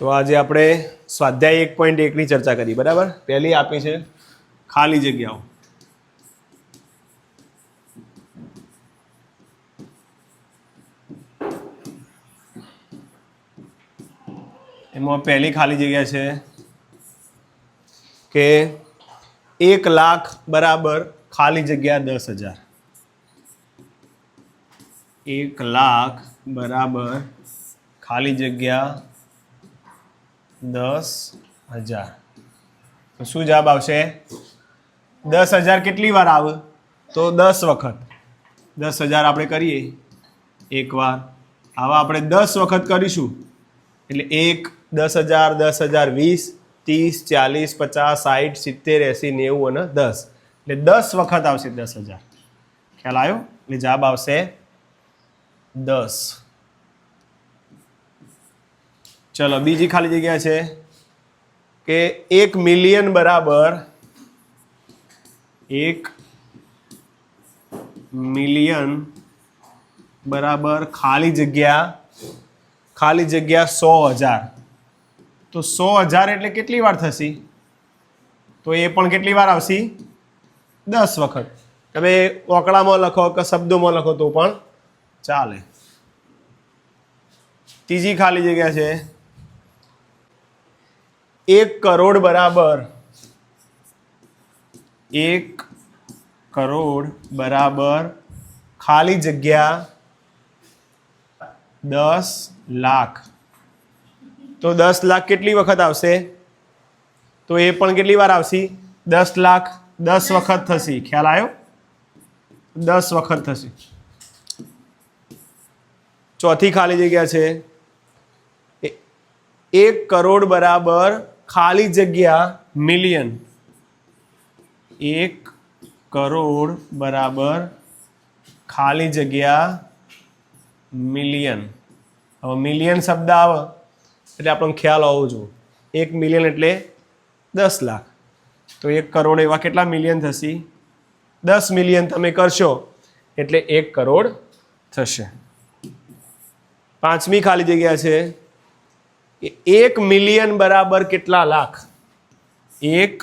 તો આજે આપણે સ્વાધ્યાય 1.1 ની ચર્ચા કરી, બરાબર। પહેલી આપી છે ખાલી જગ્યાઓ। એમાં પહેલી ખાલી જગ્યા છે કે 1 લાખ બરાબર ખાલી જગ્યા 10,000। 1 લાખ બરાબર ખાલી જગ્યા 10,000। તો શું જવાબ આવશે? 10,000 કેટલી વાર આવે? તો 10 વખત। 10,000 આપણે કરીએ એકવાર, આવા આપણે 10 વખત કરીશું એટલે 1, 10,000, 10,000, 20, 30, 40, 50, 60, 70, 80, 90 અને 10 એટલે 10 વખત આવશે 10,000। ખ્યાલ આવ્યો? એટલે જવાબ આવશે 10। ચલો બીજી ખાલી જગ્યા છે કે 1 મિલિયન બરાબર 1 મિલિયન બરાબર ખાલી જગ્યા 100,000। તો 100,000 એટલે કેટલી વાર થશે? તો એ પણ કેટલી વાર આવશે? 10 વખત। તમે ઓકળામાં લખો કે શબ્દોમાં લખો તો પણ ચાલે। ત્રીજી ખાલી જગ્યા છે 1 કરોડ બરાબર 1 કરોડ બરાબર ખાલી જગ્યા 10 લાખ। તો 10 લાખ કેટલી વખત આવશે? તો એ પણ કેટલી વાર આવશે? 10 લાખ 10 વખત થશે। ખ્યાલ આવ્યો? 10 વખત થશે। ચોથી ખાલી જગ્યા છે 1 કરોડ બરાબર ખાલી જગ્યા મિલિયન। 1 કરોડ બરાબર ખાલી જગ્યા મિલિયન। હવે મિલિયન શબ્દ આવે એટલે આપણને ખ્યાલ હોવો જોઈએ। 1 મિલિયન એટલે 10 લાખ। તો 1 કરોડ એવા કેટલા મિલિયન થશે? 10 મિલિયન તમે કરશો એટલે 1 કરોડ થશે। પાંચમી ખાલી જગ્યા છે 1 મિલિયન બરાબર કેટલા લાખ? 1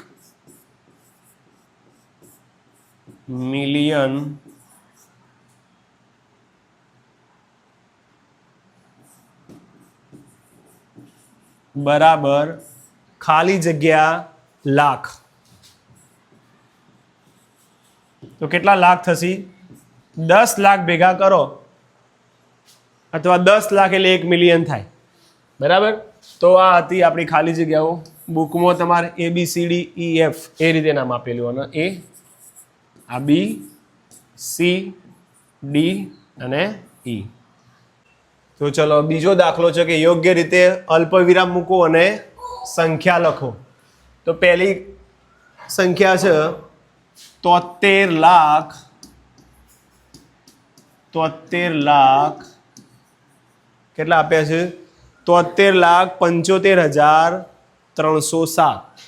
મિલિયન બરાબર ખાલી જગ્યા લાખ। તો કેટલા લાખ થશે? 10 લાખ ભેગા કરો અથવા 10 લાખ એટલે 1 મિલિયન થાય, બરાબર। તો આ હતી આપણી ખાલી જગ્યાઓ। બુકમાં તમારે ABCDEF એ રીતે નામ આપેલું, અને એ આ BCD અને E। તો ચલો બીજો દાખલો છે કે યોગ્ય રીતે અલ્પવિરામ મૂકો અને સંખ્યા લખો। તો પહેલી સંખ્યા છે 73 લાખ કેટલા આપ્યા છે? 73,75,307।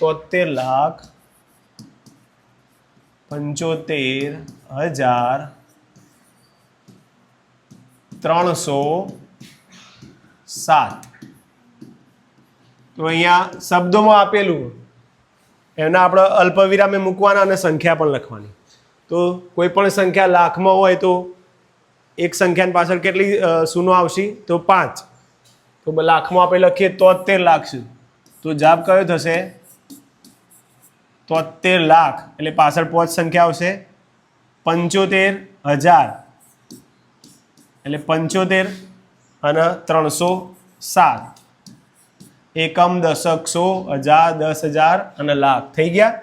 73,75,307। તો અહીંયા શબ્દોમાં આપેલું એના આપણે અલ્પવિરામે મૂકવાના અને સંખ્યા પણ લખવાની। તો કોઈ પણ સંખ્યા લાખમાં હોય તો એક સંખ્યાની પાછળ કેટલી શૂનો આવશે? તો 5। તો લાખમાં આપણે લખીએ 73 લાખ છે, તો જવાબ કયો થશે? 73 લાખ એટલે પાછળ 5 સંખ્યા આવશે। 75,000 એટલે 75 અને 307। એકમ, દશક, સો, હજાર, 10,000 અને લાખ થઈ ગયા,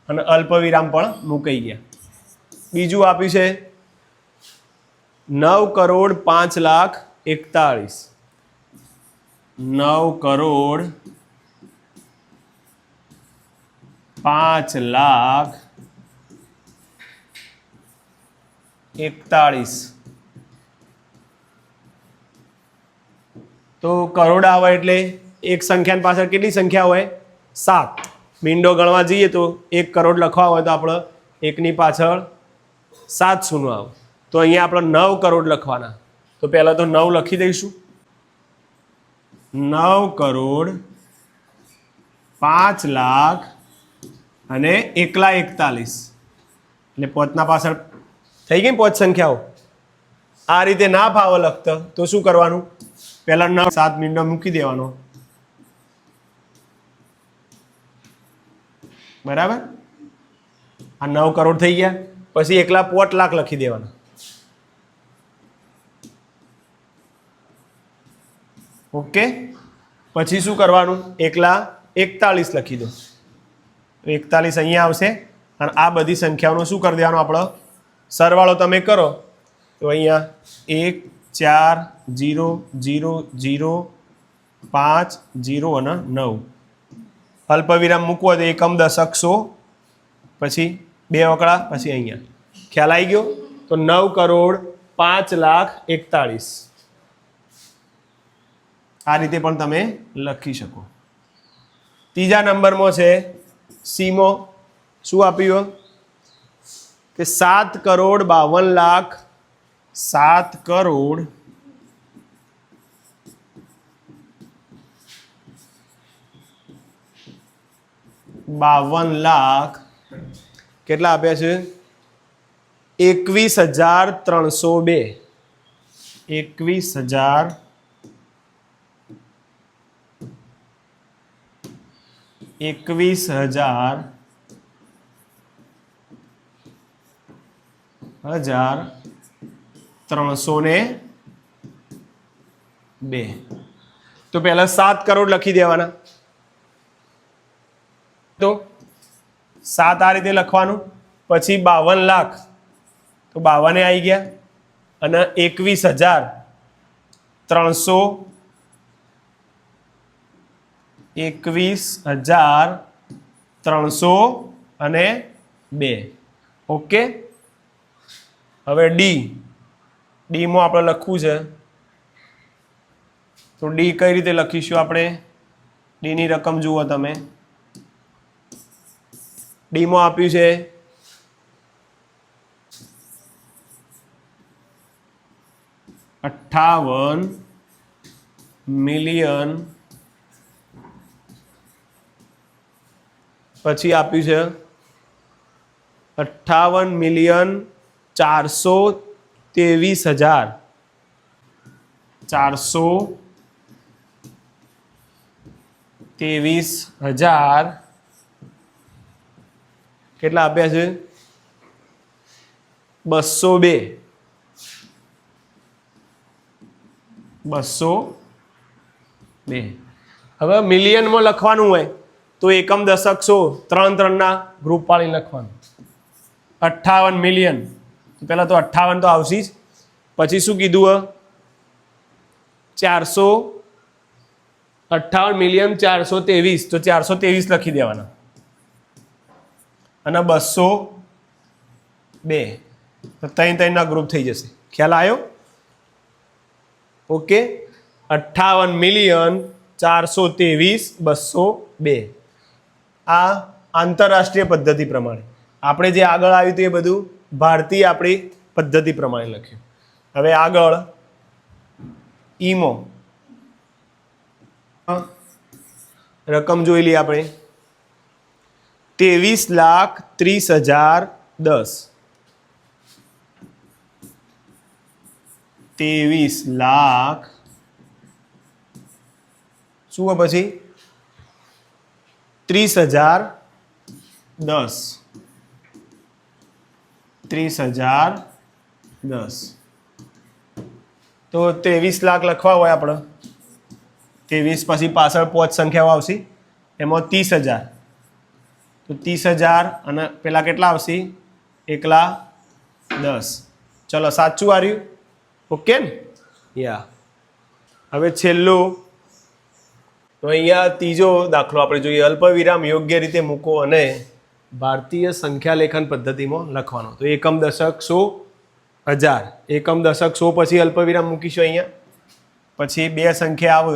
અને અલ્પવિરામ પણ મુકાઈ ગયા। બીજું આપ્યું છે 9,05,41,। 9,05,41,। તો કરોડ આવે એટલે એક સંખ્યાની પાછળ કેટલી સંખ્યા હોય? 7। મીંડો ગણવા જઈએ તો 1 કરોડ લખવા હોય તો આપણે 1 ની પાછળ 7 શૂન્ય આવે। તો અહીંયા આપણે 9 કરોડ લખવાના। તો પહેલાં તો 9 લખી દઈશું। 9 કરોડ 5 લાખ અને 1,41,000 એટલે પોચના પાછળ થઈ ગઈ પોચ સંખ્યાઓ. આ રીતે ના ફાવે લખતા તો શું કરવાનું? પહેલા 9 7 મિનિટમાં મૂકી દેવાનો. બરાબર, આ 9 કરોડ થઈ ગયા. પછી એકલા 5 લાખ લખી દેવાના. ઓકે, પછી શું કરવાનું? એકલા 41 લખી દો. 41 અહીંયા આવશે અને આ બધી સંખ્યાઓનો શું કરી દેવાનો? આપણે સરવાળો તમે કરો તો અહીંયા 1 4 0 0 0 5 0 અને 9 અલ્પવિરામ મૂકવો તો એકમ દશક 100 પછી 2 વકડા પછી અહીંયા ખ્યાલ આવી ગયો. તો 9,05,41,000 આ રીતે પણ તમે લખી શકો. ત્રીજા નંબરમાં છે સીમો. શું આપ્યું કે 7,52,00,000 7,52,00,000 કેટલા આપ્યા છે? 21,302. 21,302. તો પહેલા 7 કરોડ લખી દેવાના. તો 7 આ રીતે લખવાનું. પછી 52 લાખ તો 52 આવી ગયા અને 21,302. ઓકે, હવે ડીમાં આપણે લખવું છે. તો ડી કઈ રીતે લખીશું આપણે? ડીની રકમ જુઓ તમે. ડીમાં આપ્યું છે 58 મિલિયન. પછી આપ્યું છે 58,423,000. 423,000 કેટલા આપ્યા છે? 202. 202. હવે મિલિયનમાં લખવાનું હોય તો એકમ દશક 100 3 ના ગ્રુપ પાડીને લખવાનું. 58 મિલિયન પહેલા તો 58 તો આવશે જ. પછી શું કીધું? 58,423,000 તો 423 લખી દેવાના અને 202 તો 3 ના ગ્રુપ થઈ જશે. ખ્યાલ આવ્યો? ઓકે, 58,423,202. આ આંતરરાષ્ટ્રીય પદ્ધતિ પ્રમાણે. આપણે જે આગળ આવ્યું હતું એ બધું ભારતીય આપણી પદ્ધતિ પ્રમાણે લખ્યું. હવે આગળ ઈમો રકમ જોઈ લઈએ આપણે. 23,30,010. 23 લાખ શું પછી 30,010. 30,010 તો 23 લાખ લખવા હોય આપણે 23 પછી પાછળ 5 સંખ્યાઓ આવશે એમાં 30,000 તો 30,000 અને પેલા કેટલા આવશે? 1,10. ચલો સાચું આવ્યું. ઓકે ને? યા. હવે છેલ્લું તો અહીંયા ત્રીજો દાખલો આપણે જોઈએ. અલ્પવિરામ યોગ્ય રીતે મૂકો અને ભારતીય સંખ્યા લેખન પદ્ધતિમાં લખવાનો. તો એકમ દશક 100,000. એકમ દશક 100 પછી અલ્પવિરામ મૂકીશું અહીંયા. પછી 2 સંખ્યા આવે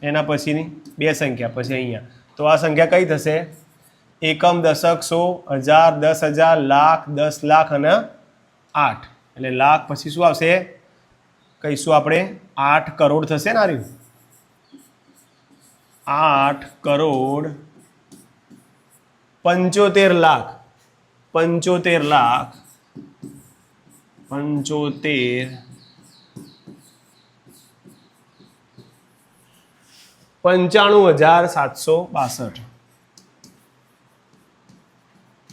એના પછીની 2 સંખ્યા પછી અહીંયા. તો આ સંખ્યા કઈ થશે? એકમ દશક 100,000 10,000 લાખ 10 લાખ અને 8. એટલે લાખ પછી શું આવશે? કહીશું આપણે 8 કરોડ થશે ને. આર્યું 8,75,00,000 95,762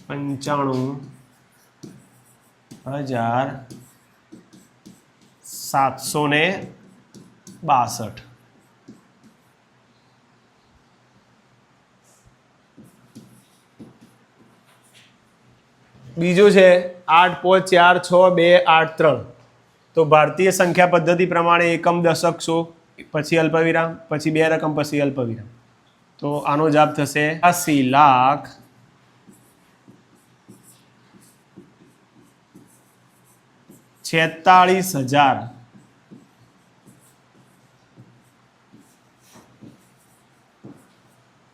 95,762 બીજું છે 8,5,4,6,2,8,3 તો ભારતીય સંખ્યા પદ્ધતિ પ્રમાણે એકમ દશક સો પછી અલ્પવિરામ પછી બે રકમ પછી અલ્પવિરામ તો આનો જવાબ થશે 80,46,000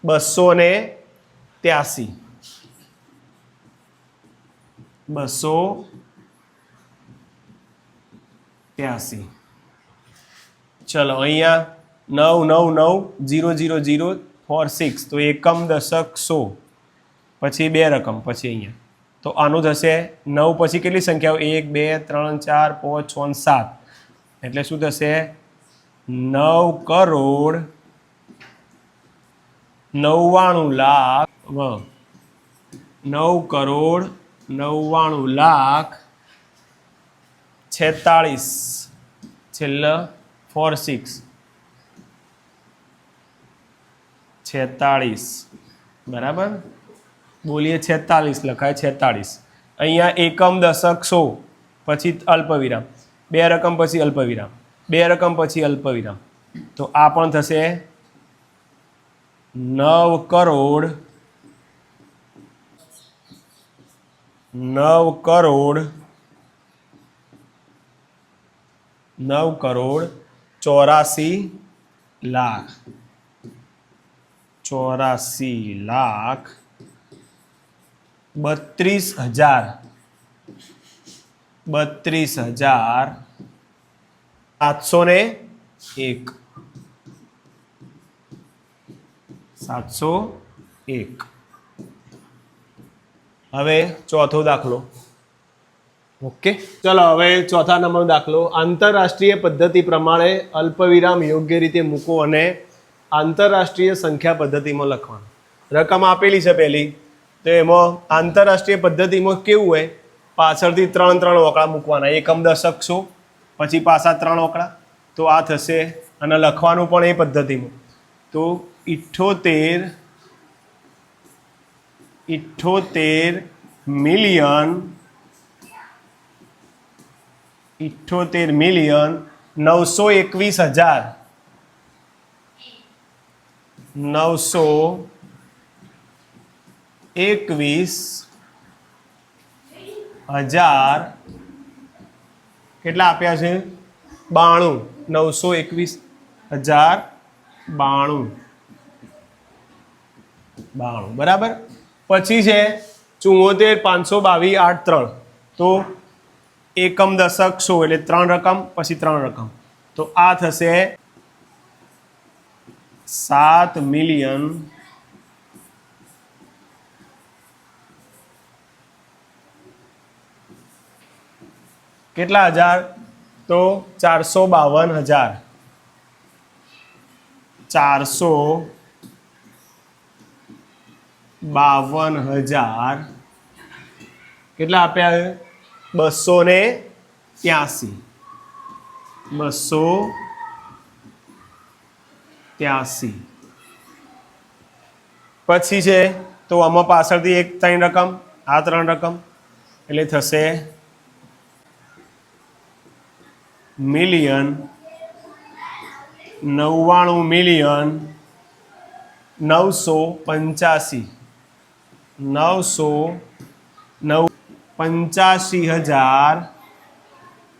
283 283 ચલો અહીંયા 999,000,46 તો એકમ દશક સો પછી બે રકમ પછી અહીંયા તો આનું થશે 9 પછી કેટલી સંખ્યાઓ 1 2 3 4 5 6 અને 7 એટલે શું થશે 9,99,46 છેલ્લે 46 બરાબર બોલીએ 46 લખાય 46 અહીંયા એકમ દશક સો પછી અલ્પવિરામ બે રકમ પછી અલ્પવિરામ બે રકમ પછી અલ્પવિરામ તો આ પણ થશે 32,701 હવે ચોથો દાખલો ઓકે ચલો હવે ચોથા નંબરનો દાખલો આંતરરાષ્ટ્રીય પદ્ધતિ પ્રમાણે અલ્પવિરામ યોગ્ય રીતે મૂકો અને આંતરરાષ્ટ્રીય સંખ્યા પદ્ધતિમાં લખવાનું રકમ આપેલી છે પહેલી તો એમાં આંતરરાષ્ટ્રીય પદ્ધતિમાં કેવું હોય પાછળથી 3 ઓકળા મૂકવાના એકમ દશક સો પછી પાછા 3 ઓકળા તો આ થશે અને લખવાનું પણ એ પદ્ધતિમાં તો 78,921,000 કેટલા આપ્યા છે 92 921,092 બરાબર પછી છે 74,522,8,3 તો એકમ દશક સો એટલે 3 રકમ પછી 3 રકમ તો આ થશે 7,000,000 કેટલા હજાર તો 452,000 452,000 કેટલા આપ્યા 283 પછી છે તો આમાં પાછળથી એક 3 રકમ આ 3 રકમ એટલે થશે 99,085,000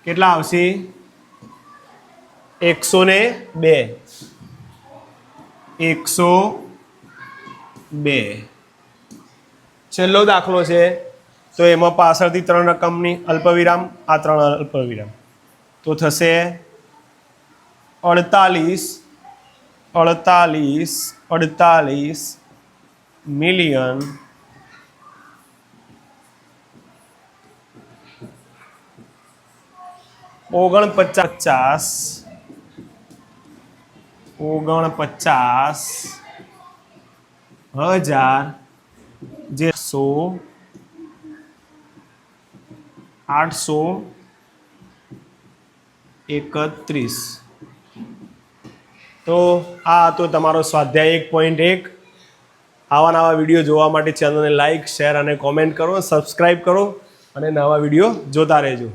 કેટલા આવશે 102 છેલ્લો દાખલો છે તો એમાં પાછળથી 3 રકમની અલ્પવિરામ આ 3 અલ્પવિરામ તો થશે 48,922,000 48 મિલિયન 49,000 જે 831. તો આ હતો તમારો સ્વાધ્યાય 1.1. આવા નવા વિડીયો જોવા માટે ચેનલને લાઈક, શેર અને કોમેન્ટ કરો, સબસ્ક્રાઈબ કરો અને નવા વિડીયો જોતા રહેજો.